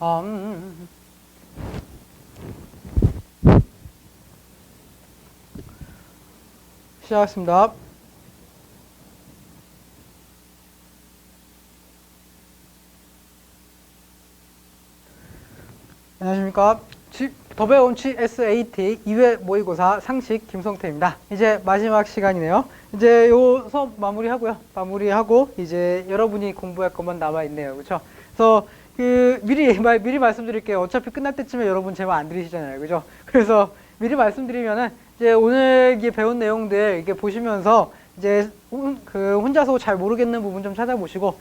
음. 시작하겠습니다. 안녕하십니까. 더 배운 GSAT 2회 모의고사 상식 김성태입니다. 이제 마지막 시간이네요. 이제 요 수업 마무리하고 이제 여러분이 공부할 것만 남아있네요. 그쵸? 그래서 미리 말씀드릴게요. 어차피 끝날 때쯤에 여러분 제 말 안 들으시잖아요. 그죠? 그래서 미리 말씀드리면은 이제 오늘 이게 배운 내용들 이게 보시면서 이제 혼자서 잘 모르겠는 부분 좀 찾아보시고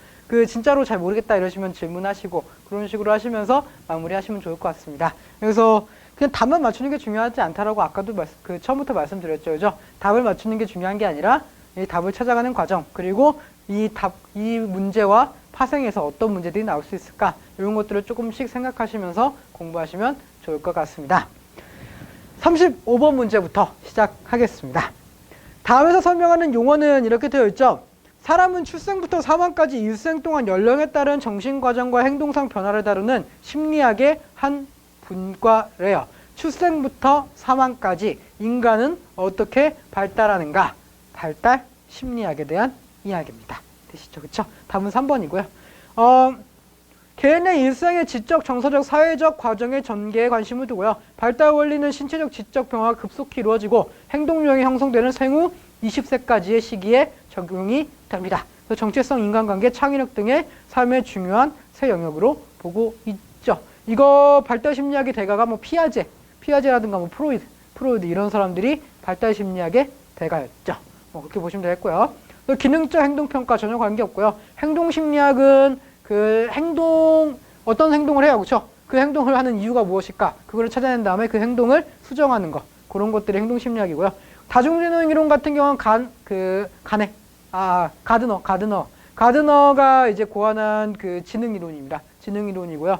진짜로 잘 모르겠다 이러시면 질문하시고 그런 식으로 하시면서 마무리하시면 좋을 것 같습니다. 그래서 그냥 답만 맞추는 게 중요하지 않다라고 아까도 처음부터 말씀드렸죠. 그죠? 답을 맞추는 게 중요한 게 아니라 이 답을 찾아가는 과정, 그리고 이 문제와 파생해서 어떤 문제들이 나올 수 있을까, 이런 것들을 조금씩 생각하시면서 공부하시면 좋을 것 같습니다. 35번 문제부터 시작하겠습니다. 다음에서 설명하는 용어는 이렇게 되어 있죠. 사람은 출생부터 사망까지 일생 동안 연령에 따른 정신과정과 행동상 변화를 다루는 심리학의 한 분과래요. 출생부터 사망까지 인간은 어떻게 발달하는가? 발달 심리학에 대한 이야기입니다. 되시죠? 그쵸? 답은 3번이고요. 개인의 일생의 지적, 정서적, 사회적 과정의 전개에 관심을 두고요. 발달 원리는 신체적, 지적 변화가 급속히 이루어지고 행동 유형이 형성되는 생후 20세까지의 시기에 적용이 됩니다. 그래서 정체성, 인간관계, 창의력 등의 삶의 중요한 세 영역으로 보고 있죠. 이거 발달 심리학의 대가가 피아제라든가 프로이드 이런 사람들이 발달 심리학의 대가였죠. 그렇게 보시면 되겠고요. 기능적 행동평가 전혀 관계없고요. 행동 심리학은 어떤 행동을 해요. 그렇죠? 그 행동을 하는 이유가 무엇일까? 그거를 찾아낸 다음에 그 행동을 수정하는 것. 그런 것들이 행동 심리학이고요. 다중지능 이론 같은 경우는 가드너가 이제 고안한 지능 이론입니다. 지능 이론이고요.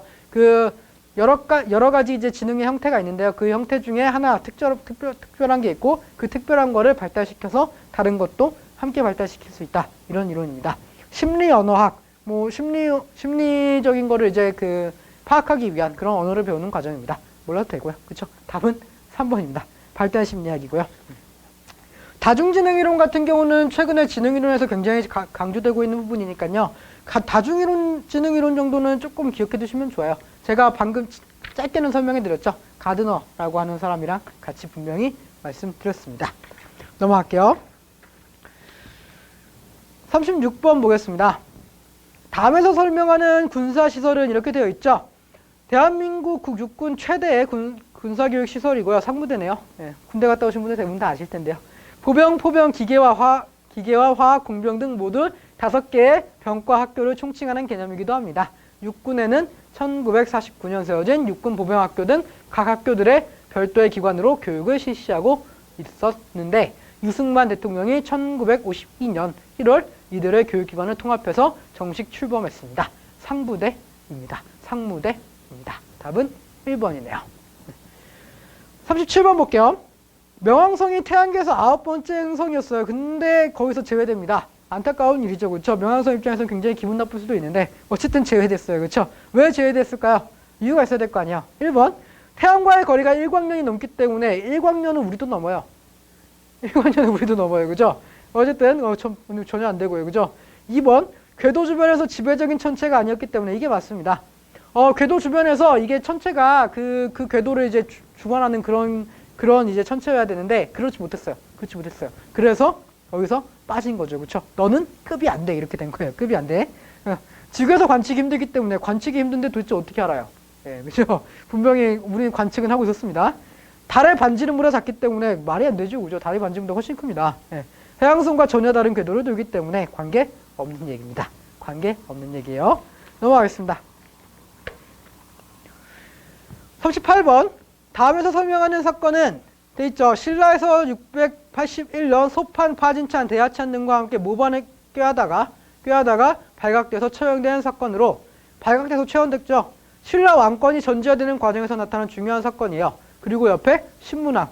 여러 가지 이제 지능의 형태가 있는데요. 그 형태 중에 하나 특별한 게 있고 그 특별한 거를 발달시켜서 다른 것도 함께 발달시킬 수 있다. 이런 이론입니다. 심리 언어학, 심리적인 거를 이제 파악하기 위한 그런 언어를 배우는 과정입니다. 몰라도 되고요. 그렇죠? 답은 3번입니다. 발달 심리학이고요. 다중지능이론 같은 경우는 최근에 지능이론에서 굉장히 강조되고 있는 부분이니까요. 다중지능이론 정도는 조금 기억해 두시면 좋아요. 제가 방금 짧게는 설명해 드렸죠. 가드너라고 하는 사람이랑 같이 분명히 말씀드렸습니다. 넘어갈게요. 36번 보겠습니다. 다음에서 설명하는 군사시설은 이렇게 되어 있죠. 대한민국 육군 최대의 군사교육 시설이고요. 상무대네요. 네, 군대 갔다 오신 분들 대부분 다 아실 텐데요. 보병, 포병, 기계와 화학, 공병 등 모두 5개의 병과 학교를 총칭하는 개념이기도 합니다. 육군에는 1949년 세워진 육군 보병학교 등 각 학교들의 별도의 기관으로 교육을 실시하고 있었는데 유승만 대통령이 1952년 1월 이들의 교육기관을 통합해서 정식 출범했습니다. 상무대입니다. 답은 1번이네요. 37번 볼게요. 명왕성이 태양계에서 9번째 행성이었어요. 근데 거기서 제외됩니다. 안타까운 일이죠. 그렇죠? 명왕성 입장에서는 굉장히 기분 나쁠 수도 있는데 어쨌든 제외됐어요. 그렇죠? 왜 제외됐을까요? 이유가 있어야 될 거 아니야. 1번, 태양과의 거리가 1광년이 넘기 때문에 1광년은 우리도 넘어요. 1광년은 우리도 넘어요. 그죠? 어쨌든 전혀 안 되고요. 그죠? 2번, 궤도 주변에서 지배적인 천체가 아니었기 때문에 이게 맞습니다. 궤도 주변에서 이게 천체가 그 궤도를 이제 주관하는 그런 이제 천체여야 되는데 그렇지 못했어요. 그래서 여기서 빠진 거죠. 그렇죠? 너는 급이 안 돼. 이렇게 된 거예요. 급이 안 돼. 지구에서 관측이 힘들기 때문에 관측이 힘든데 도대체 어떻게 알아요? 예, 그렇죠? 분명히 우리는 관측은 하고 있었습니다. 달의 반지름보다 작기 때문에 말이 안 되죠. 그죠? 달의 반지름보다 훨씬 큽니다. 예. 해왕성과 전혀 다른 궤도를 돌기 때문에 관계 없는 얘기입니다. 관계 없는 얘기예요. 넘어가겠습니다. 38번. 다음에서 설명하는 사건은 돼 있죠. 신라에서 681년 소판 파진찬 대하찬 등과 함께 모반에 꾀하다가 발각돼서 처형된 사건으로 발각돼서 처형됐죠. 신라 왕권이 전제되는 과정에서 나타난 중요한 사건이에요. 그리고 옆에 신문왕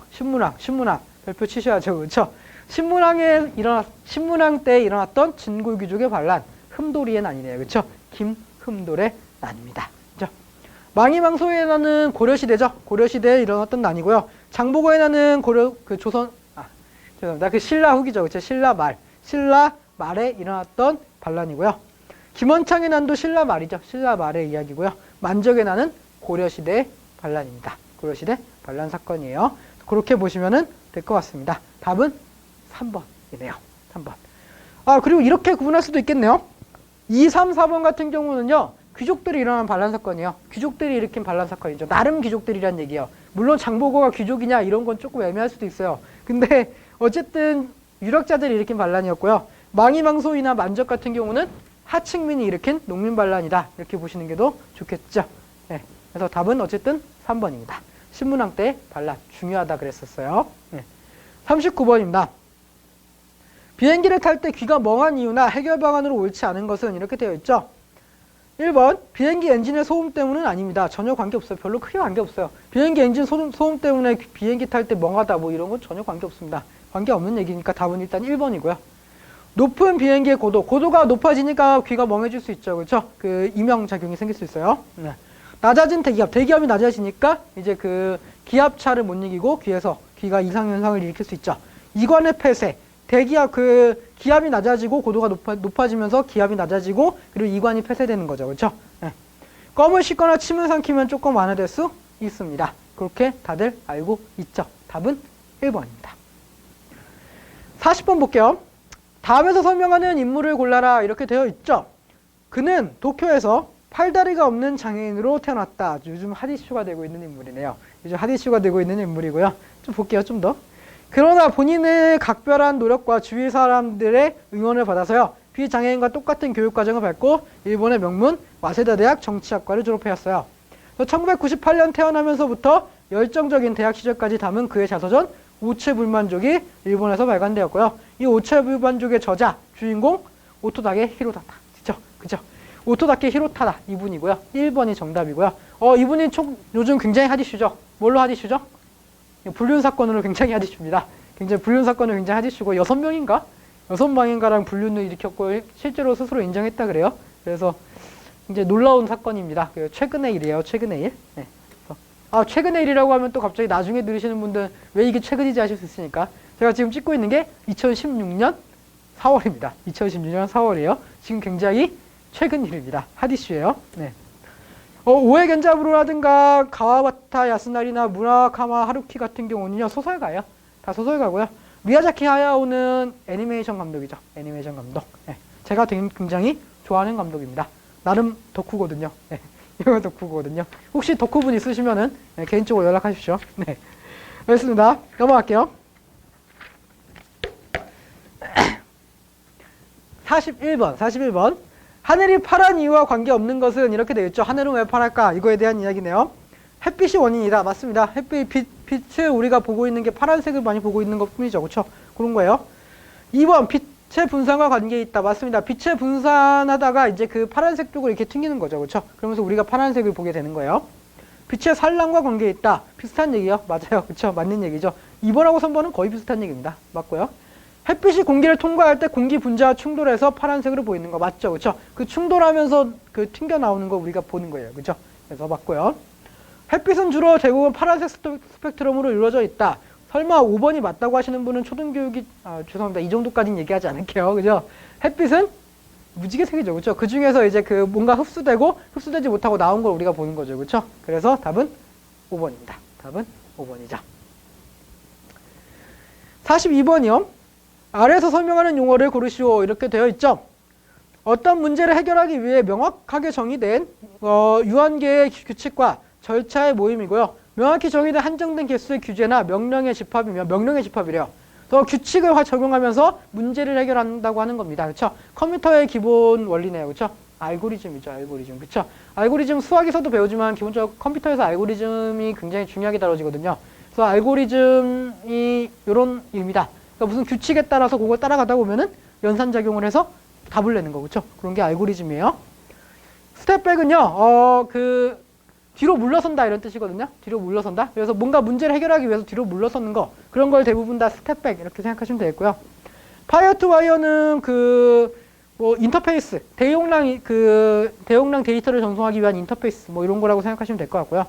별표 치셔야죠. 그렇죠? 신문왕 때 일어났던 진골귀족의 반란, 흠도리의 난이네요. 그렇죠? 김흠돌의 난입니다. 그렇죠? 망이망소의 난은 고려시대죠. 고려시대에 일어났던 난이고요. 장보고의 난은 죄송합니다. 그 신라 후기죠. 그렇죠? 신라 말에 일어났던 반란이고요. 김원창의 난도 신라 말이죠. 신라 말의 이야기고요. 만적의 난은 고려시대 반란입니다. 고려시대 반란 사건이에요. 그렇게 보시면 될 것 같습니다. 답은 3번이네요. 3번. 그리고 이렇게 구분할 수도 있겠네요. 2, 3, 4번 같은 경우는요. 귀족들이 일어난 반란 사건이에요. 귀족들이 일으킨 반란 사건이죠. 나름 귀족들이란 얘기예요. 물론 장보고가 귀족이냐 이런 건 조금 애매할 수도 있어요. 근데 어쨌든 유력자들이 일으킨 반란이었고요. 망이망소이나 만적 같은 경우는 하층민이 일으킨 농민 반란이다. 이렇게 보시는 게 더 좋겠죠. 네. 그래서 답은 어쨌든 3번입니다. 신문왕 때 반란 중요하다 그랬었어요. 네. 39번입니다. 비행기를 탈 때 귀가 멍한 이유나 해결 방안으로 옳지 않은 것은 이렇게 되어 있죠. 1번 비행기 엔진의 소음 때문은 아닙니다. 전혀 관계없어요. 별로 크게 관계없어요. 비행기 엔진 소음 때문에 비행기 탈 때 멍하다 뭐 이런 건 전혀 관계없습니다. 관계없는 얘기니까 답은 일단 1번이고요. 높은 비행기의 고도가 높아지니까 귀가 멍해질 수 있죠. 그렇죠? 그 이명작용이 생길 수 있어요. 네. 낮아진 대기압이 낮아지니까 이제 그 기압차를 못 이기고 귀가 이상현상을 일으킬 수 있죠. 이관의 폐쇄, 기압이 낮아지고 고도가 높아지면서 기압이 낮아지고 그리고 이관이 폐쇄되는 거죠. 그렇죠? 네. 껌을 씹거나 침을 삼키면 조금 완화될 수 있습니다. 그렇게 다들 알고 있죠. 답은 1번입니다. 40번 볼게요. 다음에서 설명하는 인물을 골라라 이렇게 되어 있죠. 그는 도쿄에서 팔다리가 없는 장애인으로 태어났다. 요즘 핫이슈가 되고 있는 인물이네요. 요즘 핫이슈가 되고 있는 인물이고요. 좀 볼게요. 좀 더. 그러나 본인의 각별한 노력과 주위 사람들의 응원을 받아서요. 비장애인과 똑같은 교육과정을 밟고 일본의 명문 와세다 대학 정치학과를 졸업하였어요. 1998년 태어나면서부터 열정적인 대학 시절까지 담은 그의 자서전 우체불만족이 일본에서 발간되었고요. 이 우체불만족의 저자, 주인공 오토다케 히로타다. 그죠? 오토다케 히로타다 이분이고요. 1번이 정답이고요. 이분이 요즘 굉장히 핫이슈죠. 뭘로 핫이슈죠? 불륜 사건으로 굉장히 핫이슈입니다. 불륜 사건으로 굉장히 핫이슈고 6명인가랑 불륜을 일으켰고 실제로 스스로 인정했다 그래요. 그래서 이제 놀라운 사건입니다. 최근의 일이에요. 최근의 일. 네. 최근의 일이라고 하면 또 갑자기 나중에 들으시는 분들 왜 이게 최근이지 하실 수 있으니까 제가 지금 찍고 있는 게 2016년 4월입니다. 2016년 4월이에요. 지금 굉장히 최근 일입니다. 핫이슈예요. 네. 오에 겐자부로라든가 가와바타 야스나리나 무라카마 하루키 같은 경우는요 소설가예요. 다 소설가고요. 미야자키 하야오는 애니메이션 감독이죠. 애니메이션 감독. 네. 제가 굉장히 좋아하는 감독입니다. 나름 덕후거든요. 네. 이거 덕후거든요. 혹시 덕후분 있으시면은 네, 개인적으로 연락하십시오. 네. 알겠습니다. 넘어갈게요. 41번. 하늘이 파란 이유와 관계없는 것은 이렇게 되어 있죠. 하늘은 왜 파랄까? 이거에 대한 이야기네요. 햇빛이 원인이다. 맞습니다. 빛을 우리가 보고 있는 게 파란색을 많이 보고 있는 것 뿐이죠. 그렇죠? 그런 거예요. 2번, 빛의 분산과 관계 있다. 맞습니다. 빛을 분산하다가 이제 그 파란색 쪽으로 이렇게 튕기는 거죠. 그렇죠? 그러면서 우리가 파란색을 보게 되는 거예요. 빛의 산란과 관계 있다. 비슷한 얘기요. 맞아요. 그렇죠? 맞는 얘기죠. 2번하고 3번은 거의 비슷한 얘기입니다. 맞고요. 햇빛이 공기를 통과할 때 공기 분자와 충돌해서 파란색으로 보이는 거 맞죠? 그렇죠? 그 충돌하면서 그 튕겨 나오는 거 우리가 보는 거예요. 그렇죠? 그래서 맞고요. 햇빛은 주로 대부분 파란색 스펙트럼으로 이루어져 있다. 설마 5번이 맞다고 하시는 분은 초등교육이 죄송합니다. 이 정도까지는 얘기하지 않을게요. 그죠? 햇빛은 무지개 색이죠. 그렇죠? 그 중에서 이제 그 뭔가 흡수되고 흡수되지 못하고 나온 걸 우리가 보는 거죠. 그렇죠? 그래서 답은 5번입니다. 답은 5번이죠. 42번이요. 아래에서 설명하는 용어를 고르시오. 이렇게 되어 있죠. 어떤 문제를 해결하기 위해 명확하게 정의된 유한계의 규칙과 절차의 모임이고요. 명확히 정의된 한정된 개수의 규제나 명령의 집합이며 명령의 집합이래요. 더 규칙을 적용하면서 문제를 해결한다고 하는 겁니다. 그렇죠? 컴퓨터의 기본 원리네요. 그렇죠? 알고리즘이죠. 알고리즘. 그렇죠? 알고리즘 수학에서도 배우지만 기본적으로 컴퓨터에서 알고리즘이 굉장히 중요하게 다뤄지거든요. 그래서 알고리즘이 이런 의미다. 그러니까 무슨 규칙에 따라서 그걸 따라가다 보면은 연산작용을 해서 답을 내는 거. 그렇죠? 그런 게 알고리즘이에요. 스텝백은요. 뒤로 물러선다 이런 뜻이거든요. 뒤로 물러선다. 그래서 뭔가 문제를 해결하기 위해서 뒤로 물러서는 거. 그런 걸 대부분 다 스텝백 이렇게 생각하시면 되겠고요. 파이어 투 와이어는 인터페이스, 대용량 데이터를 전송하기 위한 인터페이스 뭐 이런 거라고 생각하시면 될 것 같고요.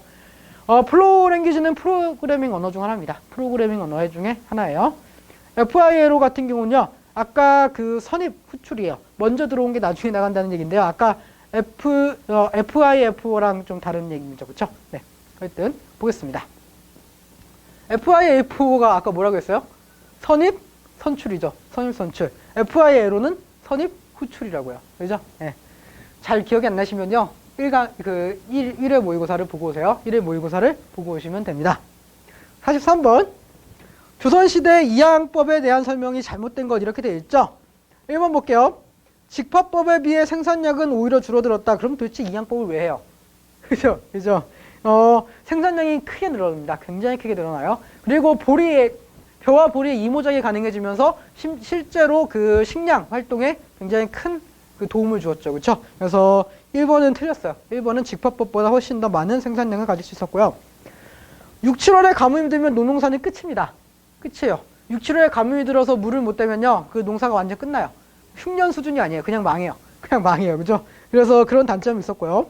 플로우 랭귀지는 프로그래밍 언어 중 하나입니다. 프로그래밍 언어 중에 하나예요. FILO 같은 경우는요. 아까 그 선입 후출이에요. 먼저 들어온 게 나중에 나간다는 얘기인데요. 아까 FIFO랑 좀 다른 얘기죠. 그렇죠? 네. 하여튼 보겠습니다. FIFO가 아까 뭐라고 했어요? 선입 선출이죠. 선입 선출. FILO는 선입 후출이라고요. 그죠? 네. 잘 기억이 안 나시면요. 1회 모의고사를 보고 오세요. 1회 모의고사를 보고 오시면 됩니다. 43번. 조선시대 이항법에 대한 설명이 잘못된 것 이렇게 되어 있죠? 1번 볼게요. 직파법에 비해 생산량은 오히려 줄어들었다. 그럼 도대체 이항법을 왜 해요? 그죠? 그죠? 생산량이 크게 늘어납니다. 굉장히 크게 늘어나요. 그리고 벼와 보리의 이모작이 가능해지면서 실제로 그 식량 활동에 굉장히 큰 그 도움을 주었죠. 그렇죠? 그래서 1번은 틀렸어요. 1번은 직파법보다 훨씬 더 많은 생산량을 가질 수 있었고요. 6, 7월에 가뭄이 들면 노농사는 끝입니다. 끝이에요. 6, 7월에 가뭄이 들어서 물을 못 대면요. 그 농사가 완전 끝나요. 흉년 수준이 아니에요. 그냥 망해요. 그냥 망해요. 그죠? 그래서 그런 단점이 있었고요.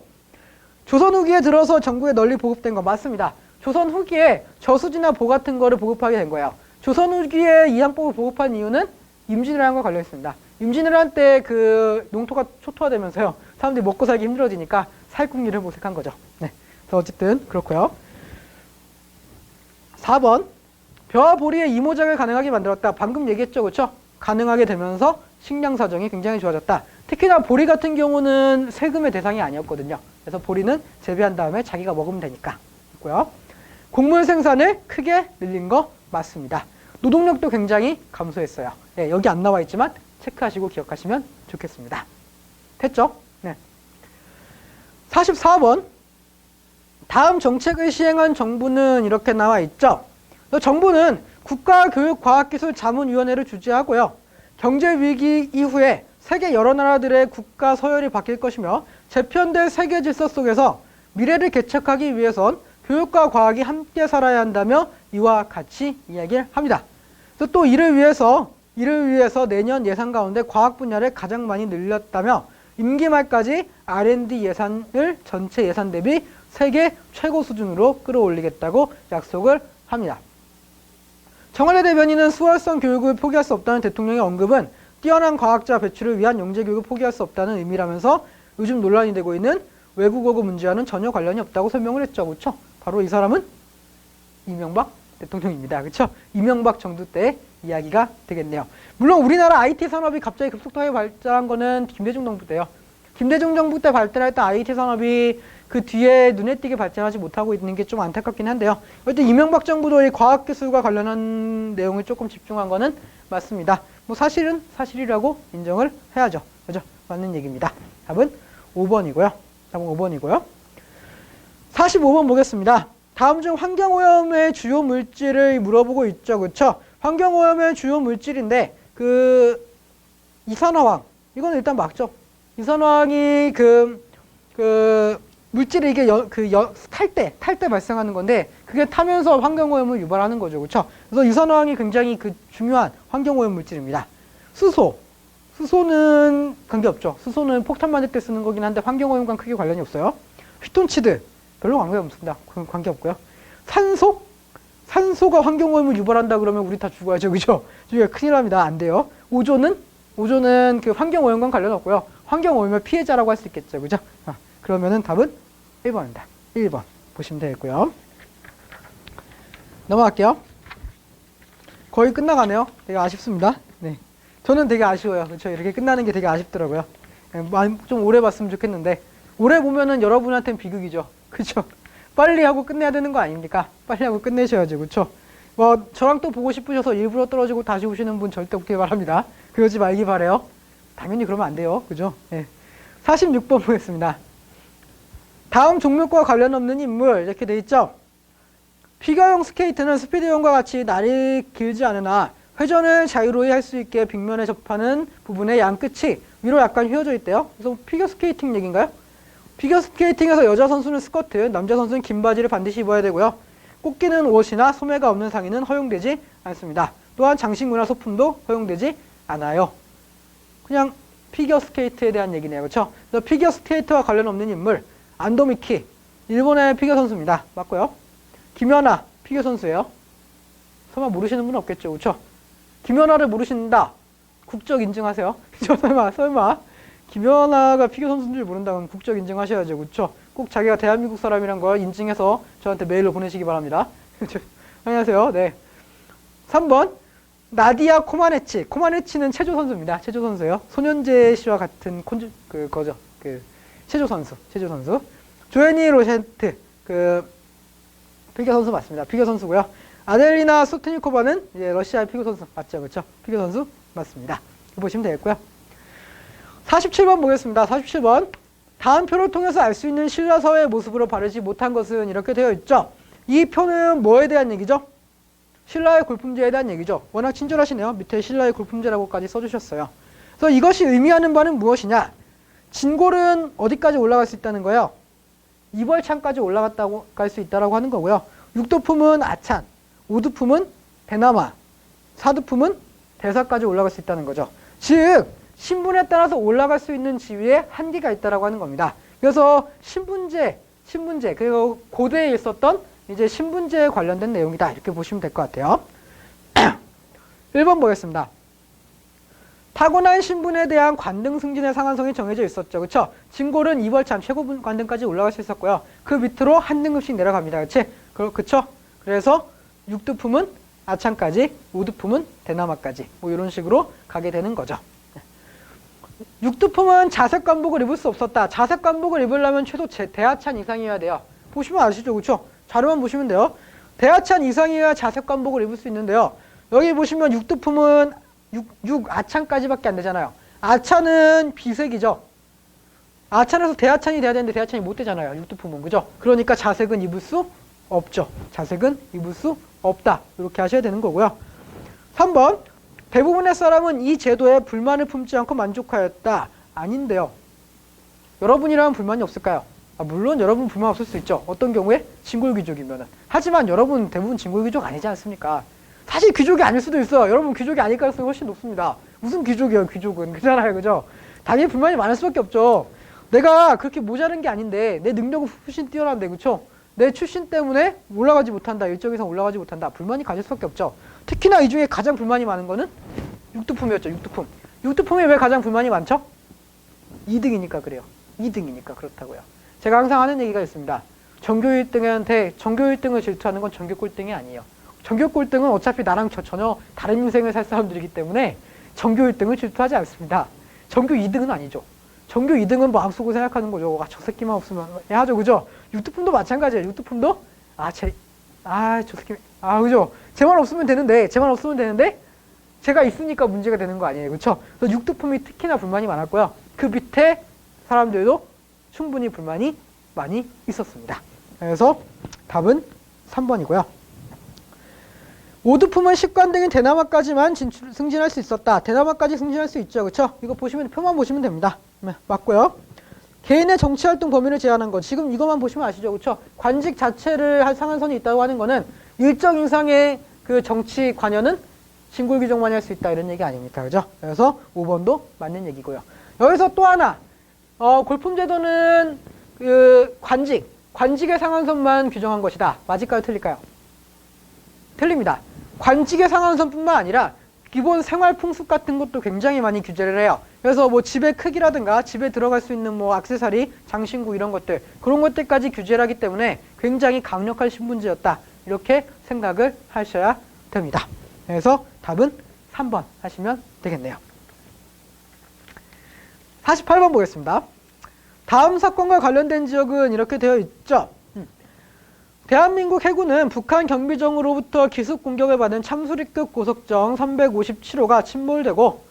조선 후기에 들어서 전국에 널리 보급된 거 맞습니다. 조선 후기에 저수지나 보 같은 거를 보급하게 된 거예요. 조선 후기에 이항법을 보급한 이유는 임진왜란과 관련 있습니다. 임진왜란 때 그 농토가 초토화되면서요. 사람들이 먹고 살기 힘들어지니까 살궁리를 모색한 거죠. 네. 그래서 어쨌든 그렇고요. 4번. 벼와 보리의 이모작을 가능하게 만들었다. 방금 얘기했죠. 그렇죠? 가능하게 되면서 식량 사정이 굉장히 좋아졌다. 특히나 보리 같은 경우는 세금의 대상이 아니었거든요. 그래서 보리는 재배한 다음에 자기가 먹으면 되니까. 있고요. 곡물 생산을 크게 늘린 거 맞습니다. 노동력도 굉장히 감소했어요. 네, 여기 안 나와 있지만 체크하시고 기억하시면 좋겠습니다. 됐죠? 네. 44번. 다음 정책을 시행한 정부는 이렇게 나와 있죠. 정부는 국가교육과학기술자문위원회를 주재하고요. 경제위기 이후에 세계 여러 나라들의 국가 서열이 바뀔 것이며 재편될 세계 질서 속에서 미래를 개척하기 위해선 교육과 과학이 함께 살아야 한다며 이와 같이 이야기를 합니다. 또 이를 위해서 내년 예산 가운데 과학 분야를 가장 많이 늘렸다며 임기 말까지 R&D 예산을 전체 예산 대비 세계 최고 수준으로 끌어올리겠다고 약속을 합니다. 청와대 대변인은 수월성 교육을 포기할 수 없다는 대통령의 언급은 뛰어난 과학자 배출을 위한 영재교육을 포기할 수 없다는 의미라면서 요즘 논란이 되고 있는 외국어고 문제와는 전혀 관련이 없다고 설명을 했죠. 그렇죠? 바로 이 사람은 이명박 대통령입니다. 그렇죠? 이명박 정부 때 이야기가 되겠네요. 물론 우리나라 IT 산업이 갑자기 급속도하게 발전한 거는 김대중 정부 때요. 김대중 정부 때 발달했던 IT 산업이 그 뒤에 눈에 띄게 발전하지 못하고 있는 게 좀 안타깝긴 한데요. 어쨌든 이명박 정부도 이 과학기술과 관련한 내용을 조금 집중한 거는 맞습니다. 뭐 사실은 사실이라고 인정을 해야죠. 그죠? 맞는 얘기입니다. 답은 5번이고요. 답은 5번이고요. 45번 보겠습니다. 다음 중 환경오염의 주요 물질을 물어보고 있죠. 그렇죠? 환경오염의 주요 물질인데 이산화황. 이건 일단 맞죠. 이산화황이 물질이 이게 탈 때 발생하는 건데 그게 타면서 환경오염을 유발하는 거죠. 그렇죠? 그래서 이산화황이 굉장히 중요한 환경오염 물질입니다. 수소는 관계없죠. 수소는 폭탄 만들 때 쓰는 거긴 한데 환경오염과 크게 관련이 없어요. 피톤치드 별로 관계없습니다. 그건 관계없고요. 산소가 환경오염을 유발한다 그러면 우리 다 죽어야죠. 그죠? 저희가 큰일 납니다. 안 돼요. 오존은 환경오염과 관련 없고요. 환경오염의 피해자라고 할 수 있겠죠. 그죠? 그러면은 답은 1번입니다. 1번 보시면 되겠고요. 넘어갈게요. 거의 끝나가네요. 되게 아쉽습니다. 네. 저는 되게 아쉬워요. 그렇죠? 이렇게 끝나는 게 되게 아쉽더라고요. 좀 오래 봤으면 좋겠는데 오래 보면은 여러분한테는 비극이죠. 그렇죠? 빨리 하고 끝내야 되는 거 아닙니까? 빨리 하고 끝내셔야죠. 그렇죠? 뭐 저랑 또 보고 싶으셔서 일부러 떨어지고 다시 오시는 분 절대 없길 바랍니다. 그러지 말기 바래요. 당연히 그러면 안 돼요. 그죠? 네. 46번 보겠습니다. 다음 종목과 관련 없는 인물 이렇게 돼 있죠? 피겨용 스케이트는 스피드용과 같이 날이 길지 않으나 회전을 자유로이 할 수 있게 빙면에 접하는 부분의 양 끝이 위로 약간 휘어져 있대요. 그래서 피겨 스케이팅 얘기인가요? 피겨 스케이팅에서 여자 선수는 스커트, 남자 선수는 긴 바지를 반드시 입어야 되고요. 꼭 끼는 옷이나 소매가 없는 상의는 허용되지 않습니다. 또한 장신구나 소품도 허용되지 않아요. 그냥 피겨 스케이트에 대한 얘기네요. 그렇죠? 그래서 피겨 스케이트와 관련 없는 인물 안도미키, 일본의 피겨 선수입니다. 맞고요. 김연아, 피겨 선수예요. 설마 모르시는 분 없겠죠. 그렇죠? 김연아를 모르신다. 국적 인증하세요. 설마 김연아가 피겨 선수인 줄 모른다면 국적 인증하셔야죠. 그렇죠? 꼭 자기가 대한민국 사람이란 걸 인증해서 저한테 메일로 보내시기 바랍니다. 안녕하세요. 네. 3번 나디아 코마네치. 코마네치는 체조 선수입니다. 체조 선수예요. 손현재 씨와 같은 거죠. 체조 선수. 조애니 로젠트 피겨 선수 맞습니다. 피겨 선수고요. 아델리나 소트니코바는 이제 러시아의 피겨 선수 맞죠, 그렇죠? 피겨 선수 맞습니다. 보시면 되겠고요. 47번 보겠습니다. 47번. 다음 표를 통해서 알 수 있는 신라서의 모습으로 바르지 못한 것은 이렇게 되어 있죠. 이 표는 뭐에 대한 얘기죠? 신라의 골품제에 대한 얘기죠. 워낙 친절하시네요. 밑에 신라의 골품제라고까지 써주셨어요. 그래서 이것이 의미하는 바는 무엇이냐? 진골은 어디까지 올라갈 수 있다는 거예요? 이벌창까지 올라갔다고 갈 수 있다라고 하는 거고요. 육도품은 아찬, 오두품은 대나마, 사두품은 대사까지 올라갈 수 있다는 거죠. 즉 신분에 따라서 올라갈 수 있는 지위에 한계가 있다라고 하는 겁니다. 그래서 신분제 그리고 고대에 있었던 이제 신분제에 관련된 내용이다 이렇게 보시면 될 것 같아요. 1번 보겠습니다. 타고난 신분에 대한 관등 승진의 상한선이 정해져 있었죠. 그렇죠? 진골은 이벌참 최고 관등까지 올라갈 수 있었고요. 그 밑으로 한 등급씩 내려갑니다. 그렇죠? 그래서 육두품은 아창까지, 오두품은 대나마까지 뭐 이런 식으로 가게 되는 거죠. 육두품은 자색 관복을 입을 수 없었다. 자색 관복을 입으려면 최소 대하찬 이상이어야 돼요. 보시면 아시죠? 그렇죠? 자료만 보시면 돼요. 대하찬 이상이어야 자색 관복을 입을 수 있는데요. 여기 보시면 육두품은 6아찬까지밖에 안 되잖아요. 아찬은 비색이죠. 아찬에서 대하찬이 돼야 되는데 대하찬이 못 되잖아요. 육두품은. 그죠? 그러니까 자색은 입을 수 없죠. 자색은 입을 수 없다. 이렇게 하셔야 되는 거고요. 3번. 대부분의 사람은 이 제도에 불만을 품지 않고 만족하였다. 아닌데요. 여러분이라면 불만이 없을까요? 물론 여러분 불만 없을 수 있죠. 어떤 경우에? 진골귀족이면은. 하지만 여러분 대부분 진골귀족 아니지 않습니까? 사실 귀족이 아닐 수도 있어요. 여러분 귀족이 아닐 가능성이 훨씬 높습니다. 무슨 귀족이에요, 귀족은. 그잖아요, 그죠? 당연히 불만이 많을 수밖에 없죠. 내가 그렇게 모자른 게 아닌데 내 능력은 훨씬 뛰어난데, 그렇죠? 내 출신 때문에 올라가지 못한다. 일정 이상 올라가지 못한다. 불만이 가질 수밖에 없죠. 특히나 이 중에 가장 불만이 많은 거는 육두품이었죠. 육두품. 육두품이 왜 가장 불만이 많죠? 2등이니까 그래요. 2등이니까 그렇다고요. 제가 항상 하는 얘기가 있습니다. 전교 1등한테 전교 1등을 질투하는 건 전교 꼴등이 아니에요. 전교 꼴등은 어차피 나랑 전혀 다른 인생을 살 사람들이기 때문에 전교 1등을 질투하지 않습니다. 전교 2등은 아니죠. 전교 2등은 마음속으로 생각하는 거죠. 저 새끼만 없으면 하죠. 그죠? 육두품도 마찬가지예요. 육두품도 저 새끼 그죠? 쟤만 없으면 되는데 제가 있으니까 문제가 되는 거 아니에요. 그렇죠? 그래서 육두품이 특히나 불만이 많았고요. 그 밑에 사람들도 충분히 불만이 많이 있었습니다. 그래서 답은 3번이고요. 오두품은 식관등인 대나마까지만 승진할 수 있었다. 대나마까지 승진할 수 있죠. 그렇죠? 이거 보시면 표만 보시면 됩니다. 네, 맞고요. 개인의 정치활동 범위를 제한한 것. 지금 이것만 보시면 아시죠? 그렇죠? 관직 자체를 할 상한선이 있다고 하는 거는 일정 이상의 그 정치 관여는 진골귀족만이 할 수 있다 이런 얘기 아닙니까? 그죠? 그래서 5번도 맞는 얘기고요. 여기서 또 하나. 골품제도는 그 관직의 상한선만 규정한 것이다. 맞을까요? 틀릴까요? 틀립니다. 관직의 상한선뿐만 아니라 기본 생활 풍습 같은 것도 굉장히 많이 규제를 해요. 그래서 뭐 집의 크기라든가 집에 들어갈 수 있는 뭐 액세서리, 장신구 이런 것들, 그런 것들까지 규제를 하기 때문에 굉장히 강력한 신분제였다. 이렇게 생각을 하셔야 됩니다. 그래서 답은 3번 하시면 되겠네요. 48번 보겠습니다. 다음 사건과 관련된 지역은 이렇게 되어 있죠. 대한민국 해군은 북한 경비정으로부터 기습 공격을 받은 참수리급 고속정 357호가 침몰되고,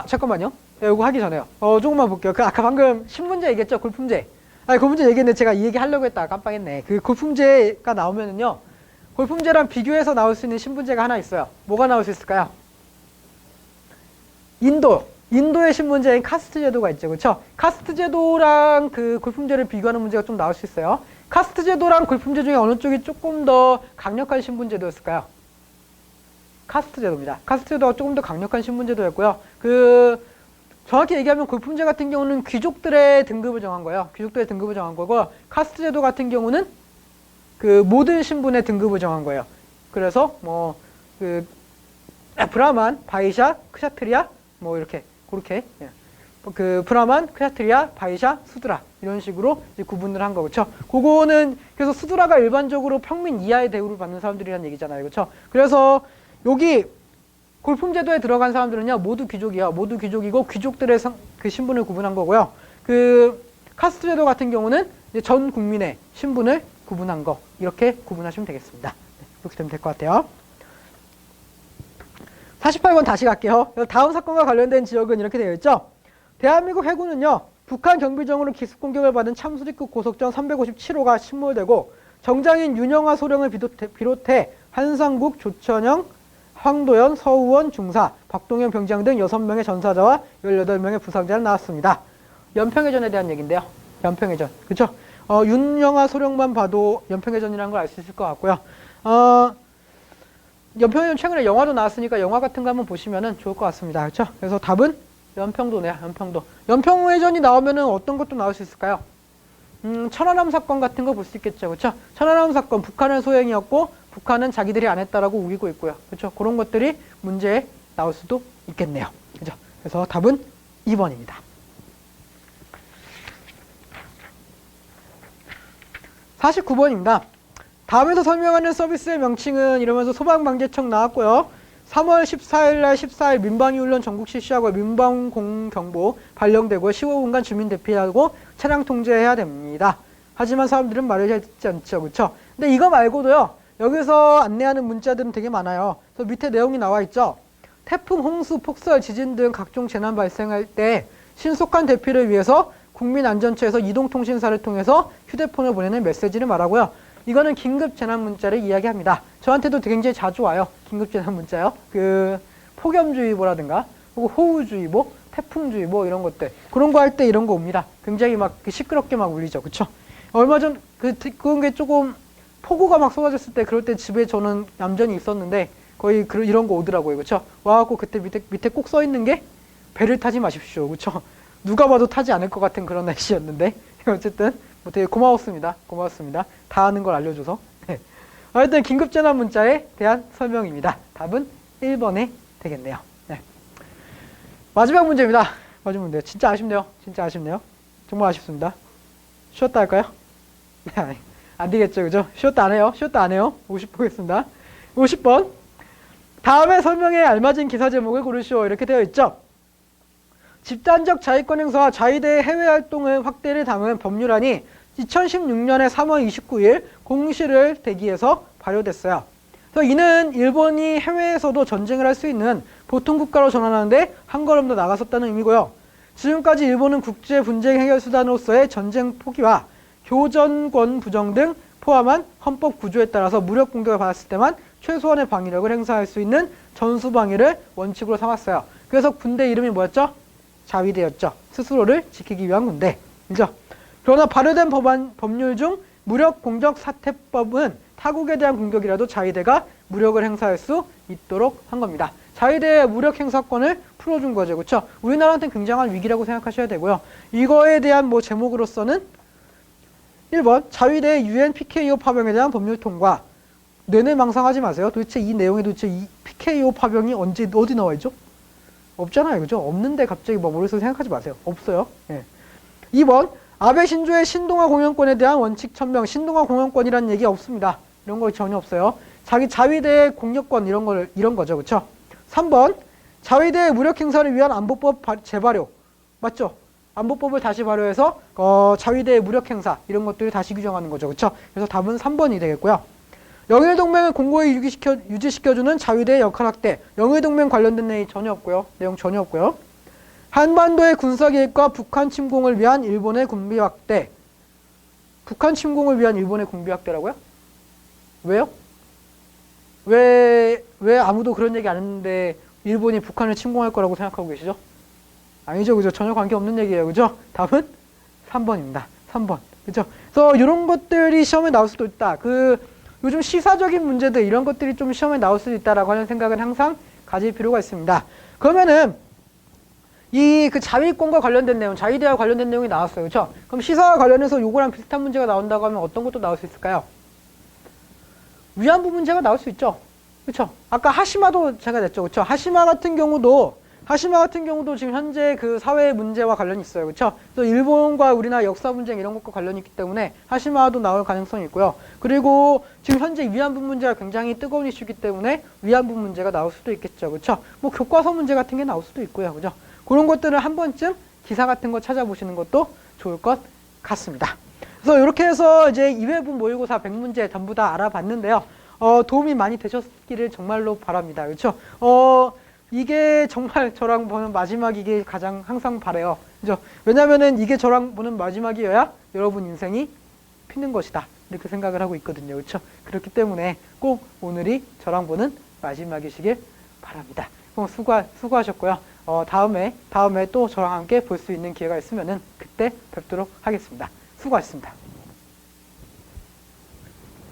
잠깐만요. 이거 하기 전에요. 조금만 볼게요. 아까 방금 신문제 얘기했죠? 골품제. 골품제 얘기했는데 제가 이 얘기 하려고 했다가 깜빡했네. 그 골품제가 나오면은요, 골품제랑 비교해서 나올 수 있는 신문제가 하나 있어요. 뭐가 나올 수 있을까요? 인도의 신문제인 카스트 제도가 있죠. 그렇죠? 카스트 제도랑 그 골품제를 비교하는 문제가 좀 나올 수 있어요. 카스트 제도랑 골품제 중에 어느 쪽이 조금 더 강력한 신분제도였을까요? 카스트 제도입니다. 카스트 제도가 조금 더 강력한 신분제도였고요. 정확히 얘기하면 골품제 같은 경우는 귀족들의 등급을 정한 거예요. 귀족들의 등급을 정한 거고, 카스트 제도 같은 경우는 그 모든 신분의 등급을 정한 거예요. 그래서 브라만, 바이샤, 크샤트리아 이렇게 그렇게 브라만, 크샤트리아, 바이샤, 수드라 이런 식으로 이제 구분을 한 거죠. 그거는 그래서 수드라가 일반적으로 평민 이하의 대우를 받는 사람들이라는 얘기잖아요. 그렇죠? 그래서 여기 골품제도에 들어간 사람들은요 모두 귀족이에요. 모두 귀족이고 귀족들의 그 신분을 구분한 거고요. 그 카스트 제도 같은 경우는 이제 전 국민의 신분을 구분한 거 이렇게 구분하시면 되겠습니다. 이렇게 되면 될 것 같아요. 48번 다시 갈게요. 다음 사건과 관련된 지역은 이렇게 되어 있죠. 대한민국 해군은요 북한 경비정으로 기습공격을 받은 참수리급 고속정 357호가 침몰되고 정장인 윤영화 소령을 비롯해 한상국, 조천영, 황도연, 서우원 중사, 박동현 병장 등 6명의 전사자와 18명의 부상자가 나왔습니다. 연평해전에 대한 얘기인데요. 연평해전. 그렇죠? 윤영화 소령만 봐도 연평해전이라는 걸 알 수 있을 것 같고요. 연평해전 최근에 영화도 나왔으니까 영화 같은 거 한번 보시면 좋을 것 같습니다. 그렇죠? 그래서 답은 연평도네요. 연평도. 연평해전이 나오면은 어떤 것도 나올 수 있을까요? 천안함 사건 같은 거 볼 수 있겠죠. 그렇죠? 천안함 사건 북한은 소행이었고 북한은 자기들이 안 했다라고 우기고 있고요. 그렇죠? 그런 것들이 문제에 나올 수도 있겠네요. 그렇죠? 그래서 답은 2번입니다. 49번입니다. 다음에서 설명하는 서비스의 명칭은 이러면서 소방방재청 나왔고요. 3월 14일 날 14일 민방위훈련 전국 실시하고 민방공경보 발령되고 15분간 주민 대피하고 차량 통제해야 됩니다. 하지만 사람들은 말을 잘 듣지 않죠. 그렇죠? 근데 이거 말고도요. 여기서 안내하는 문자들은 되게 많아요. 그래서 밑에 내용이 나와 있죠. 태풍, 홍수, 폭설, 지진 등 각종 재난 발생할 때 신속한 대피를 위해서 국민안전처에서 이동통신사를 통해서 휴대폰을 보내는 메시지를 말하고요. 이거는 긴급 재난 문자를 이야기합니다. 저한테도 굉장히 자주 와요. 긴급 재난 문자요. 폭염주의보라든가 혹은 호우주의보, 태풍주의보 이런 것들. 그런 거 할 때 이런 거 옵니다. 굉장히 막 시끄럽게 막 울리죠. 그쵸? 얼마 전 그런 게 조금 폭우가 막 쏟아졌을 때 그럴 때 집에 저는 얌전히 있었는데 거의 이런 거 오더라고요. 그쵸? 와갖고 그때 밑에 꼭 써 있는 게 배를 타지 마십시오. 그쵸? 누가 봐도 타지 않을 것 같은 그런 날씨였는데 어쨌든 뭐 되게 고마웠습니다. 다 아는 걸 알려줘서. 네. 하여튼 긴급재난 문자에 대한 설명입니다. 답은 1번에 되겠네요. 네. 마지막 문제입니다. 마지막 문제. 진짜 아쉽네요. 정말 아쉽습니다. 쉬었다 할까요? 네. 안 되겠죠. 그죠? 쉬었다 안 해요. 50 보겠습니다. 50번. 다음에 설명에 알맞은 기사 제목을 고르시오. 이렇게 되어 있죠. 집단적 자위권 행사와 자위대의 해외 활동의 확대를 담은 법률안이 2016년에 3월 29일 공시를 대기해서 발효됐어요. 그래서 이는 일본이 해외에서도 전쟁을 할 수 있는 보통 국가로 전환하는데 한 걸음 더 나갔었다는 의미고요. 지금까지 일본은 국제 분쟁 해결 수단으로서의 전쟁 포기와 교전권 부정 등 포함한 헌법 구조에 따라서 무력 공격을 받았을 때만 최소한의 방위력을 행사할 수 있는 전수방위를 원칙으로 삼았어요. 그래서 군대 이름이 뭐였죠? 자위대였죠. 스스로를 지키기 위한 군대. 그죠? 그러나 발효된 법률 중 무력 공격 사태법은 타국에 대한 공격이라도 자위대가 무력을 행사할 수 있도록 한 겁니다. 자위대의 무력 행사권을 풀어준 거죠. 그렇죠? 우리나라한테는 굉장한 위기라고 생각하셔야 되고요. 이거에 대한 제목으로서는 1번 자위대의 UN PKO 파병에 대한 법률 통과. 내내 망상하지 마세요. 도대체 이 내용이 이 TKO 파병이 언제 어디 나와 있죠? 없잖아요, 그죠? 없는데 갑자기 뭐 머릿속에 생각하지 마세요. 없어요. 예. 2번 아베 신조의 신동아 공영권에 대한 원칙 천명. 신동아 공영권이라는 얘기 없습니다. 이런 거 전혀 없어요. 자기 자위대의 공격권 이런 거죠, 그렇죠? 3번 자위대의 무력 행사를 위한 안보법 재발효. 맞죠? 안보법을 다시 발효해서 자위대의 무력 행사 이런 것들을 다시 규정하는 거죠, 그렇죠? 그래서 답은 3번이 되겠고요. 영일동맹을 공고히 유지시켜주는 자위대의 역할 확대. 영일동맹 관련된 내용 전혀 없고요. 내용 전혀 없고요. 한반도의 군사계획과 북한 침공을 위한 일본의 군비 확대. 북한 침공을 위한 일본의 군비 확대라고요? 왜요? 왜 아무도 그런 얘기 안 했는데 일본이 북한을 침공할 거라고 생각하고 계시죠? 아니죠, 그죠? 전혀 관계없는 얘기예요, 그죠? 답은 3번입니다. 3번. 그죠? 그래서 이런 것들이 시험에 나올 수도 있다. 요즘 시사적인 문제들 이런 것들이 좀 시험에 나올 수도 있다라고 하는 생각은 항상 가질 필요가 있습니다. 그러면은 그 자위권과 관련된 내용, 자위대와 관련된 내용이 나왔어요. 그렇죠? 그럼 시사와 관련해서 요거랑 비슷한 문제가 나온다고 하면 어떤 것도 나올 수 있을까요? 위안부 문제가 나올 수 있죠. 그렇죠? 아까 하시마도 제가 냈죠. 그렇죠? 하시마 같은 경우도 지금 현재 그 사회 문제와 관련이 있어요. 그렇죠? 그래서 일본과 우리나라 역사 분쟁 이런 것과 관련이 있기 때문에 하시마도 나올 가능성이 있고요. 그리고 지금 현재 위안부 문제가 굉장히 뜨거운 이슈이기 때문에 위안부 문제가 나올 수도 있겠죠. 그렇죠? 뭐 교과서 문제 같은 게 나올 수도 있고요. 그죠? 그런 것들을 한 번쯤 기사 같은 거 찾아보시는 것도 좋을 것 같습니다. 그래서 이렇게 해서 이제 2회분 모의고사 100문제 전부 다 알아봤는데요. 도움이 많이 되셨기를 정말로 바랍니다. 그렇죠? 이게 정말 저랑 보는 마지막이길 가장 항상 바라요. 그죠? 왜냐면은 이게 저랑 보는 마지막이어야 여러분 인생이 피는 것이다. 이렇게 생각을 하고 있거든요. 그렇죠? 그렇기 때문에 꼭 오늘이 저랑 보는 마지막이시길 바랍니다. 수고하셨고요. 다음에 또 저랑 함께 볼 수 있는 기회가 있으면은 그때 뵙도록 하겠습니다. 수고하셨습니다.